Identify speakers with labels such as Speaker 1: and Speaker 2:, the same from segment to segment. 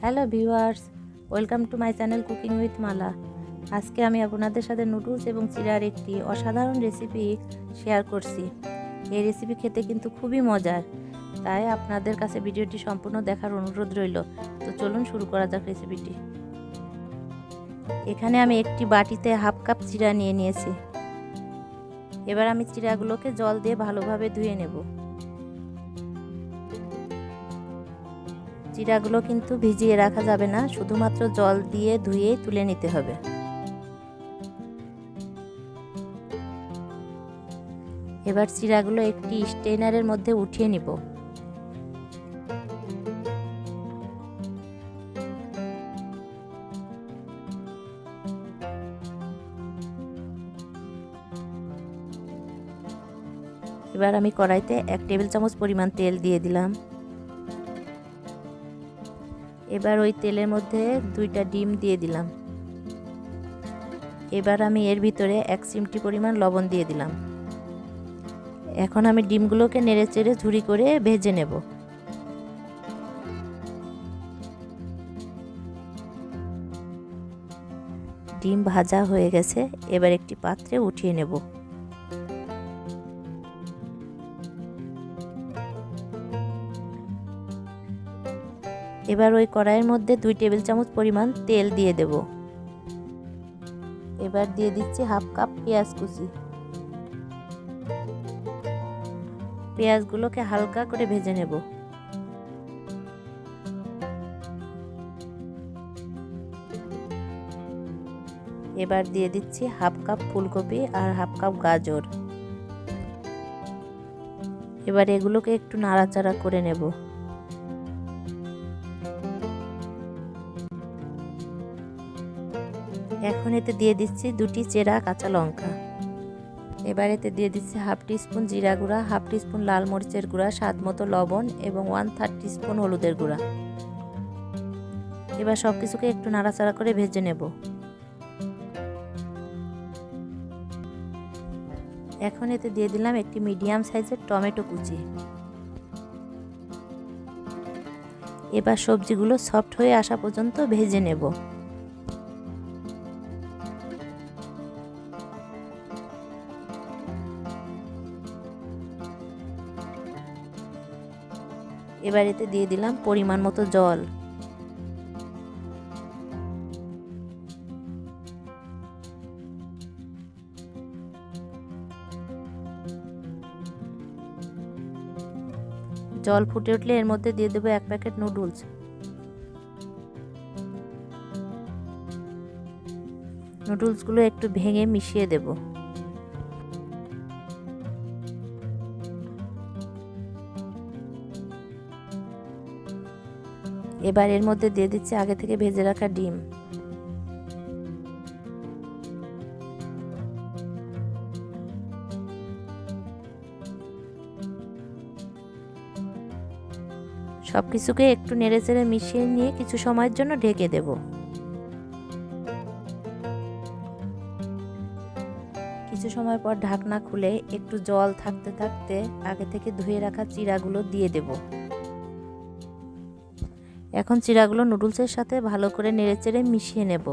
Speaker 1: Hello viewers, welcome to my channel cooking with Mala. আজকে আমি আপনাদের সাথে নুডলস এবং চিড়ার একটি অসাধারণ রেসিপি শেয়ার করছি। এই রেসিপি খেতে কিন্তু খুবই মজার, তাই আপনাদের কাছে ভিডিওটি সম্পূর্ণ দেখার অনুরোধ রইল। তো চলুন শুরু করা যাক রেসিপিটি। এখানে আমি একটি বাটিতে হাফ কাপ চিড়া নিয়ে নিয়েছি। এবার আমি চিড়াগুলোকে জল দিয়ে ভালোভাবে ধুয়ে নেব। চিড়াগুলো কিন্তু ভিজিয়ে রাখা যাবে না, শুধুমাত্র জল দিয়ে ধুয়ে তুলে নিতে হবে। এবার চিড়াগুলো একটি স্ট্রেনারের মধ্যে উঠিয়ে নিব। এবার আমি কড়াইতে 1 টেবিল চামচ পরিমাণ তেল দিয়ে দিলাম। এবার ওই তেলের মধ্যে 2টা ডিম দিয়ে দিলাম। এবার আমি এর ভিতরে 1 চিমটি পরিমাণ লবণ দিয়ে দিলাম। এখন আমি ডিমগুলোকে নেড়েচেড়ে ঝুরি করে ভেজে নেব। ডিম ভাজা হয়ে গেছে, এবার একটি পাত্রে উঠিয়ে নেব। এবার ওই কড়াইয়ের মধ্যে 2 টেবিল চামচ পরিমাণ তেল দিয়ে দেব। এবার দিয়ে দিচ্ছি হাফ কাপ পেঁয়াজ কুচি। পেঁয়াজগুলোকে হালকা করে ভেজে নেব। এবার দিয়ে দিচ্ছি হাফ কাপ ফুলকপি আর হাফ কাপ গাজর। এবার এগুলোকে একটু নাড়াচাড়া করে নেব। এখন এতে দিয়ে দিচ্ছি 2টি চেরা কাঁচা লঙ্কা। এবার এতে দিয়ে দিচ্ছি হাফ টিস্পুন জিরা গুঁড়া, হাফ টিস্পুন লাল মরিচের গুঁড়া, স্বাদ মতো লবণ এবং 1/3 টিস্পুন হলুদের গুঁড়া। এবার সব কিছুকে একটু নাড়াচাড়া করে ভেজে নেব। এখন এতে দিয়ে দিলাম একটি মিডিয়াম সাইজের টমেটো কুচি। এবার সবজিগুলো সফট হয়ে আসা পর্যন্ত ভেজে নেব। এবার এতে দিয়ে দিলাম পরিমাণ মতো জল। জল ফুটে উঠলে এর মধ্যে দিয়ে দেবো 1 প্যাকেট নুডলস। নুডলসগুলো একটু ভেঙে মিশিয়ে দেব। এবার এর মধ্যে দিয়ে দিচ্ছি আগে থেকে ভেজে রাখা ডিম। সবকিছুকে একটু নেড়েচেড়ে মিশিয়ে নিয়ে কিছু সময়ের জন্য ঢেকে দেব। কিছু সময় পর ঢাকনা খুলে একটু জল থাকতে থাকতে আগে থেকে ধুয়ে রাখা চিড়াগুলো দিয়ে দেব। এখন চিড়াগুলো নুডলসের সাথে ভালো করে নেড়েচেড়ে মিশিয়ে নেব।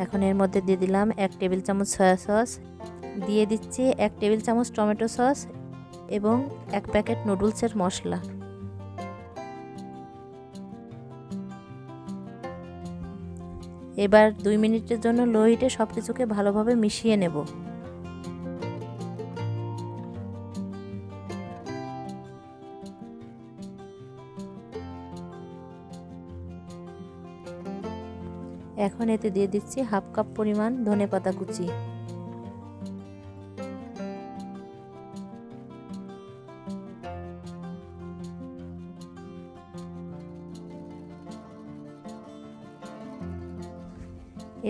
Speaker 1: এখন এর মধ্যে দিয়ে দিলাম 1 টেবিল চামচ সয়া সস, দিয়ে দিচ্ছি 1 টেবিল চামচ টমেটো সস এবং 1 প্যাকেট নুডলসের মশলা। এবার 2 মিনিটের জন্য লো হিটে সব কিছুকে ভালোভাবে মিশিয়ে নেব। এখন এতে দিয়ে দিচ্ছি হাফ কাপ পরিমাণ ধনেপাতা কুচি।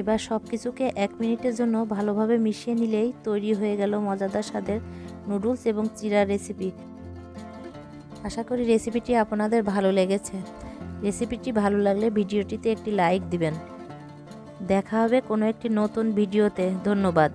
Speaker 1: এবার সব কিছুকে 1 মিনিটের জন্য ভালোভাবে মিশিয়ে নিলেই তৈরি হয়ে গেল মজাদার স্বাদের নুডলস এবং চিড়া রেসিপি। আশা করি রেসিপিটি আপনাদের ভালো লেগেছে। রেসিপিটি ভালো লাগলে ভিডিওটিতে একটি লাইক দিবেন। দেখা হবে কোনো একটি নতুন ভিডিওতে। ধন্যবাদ।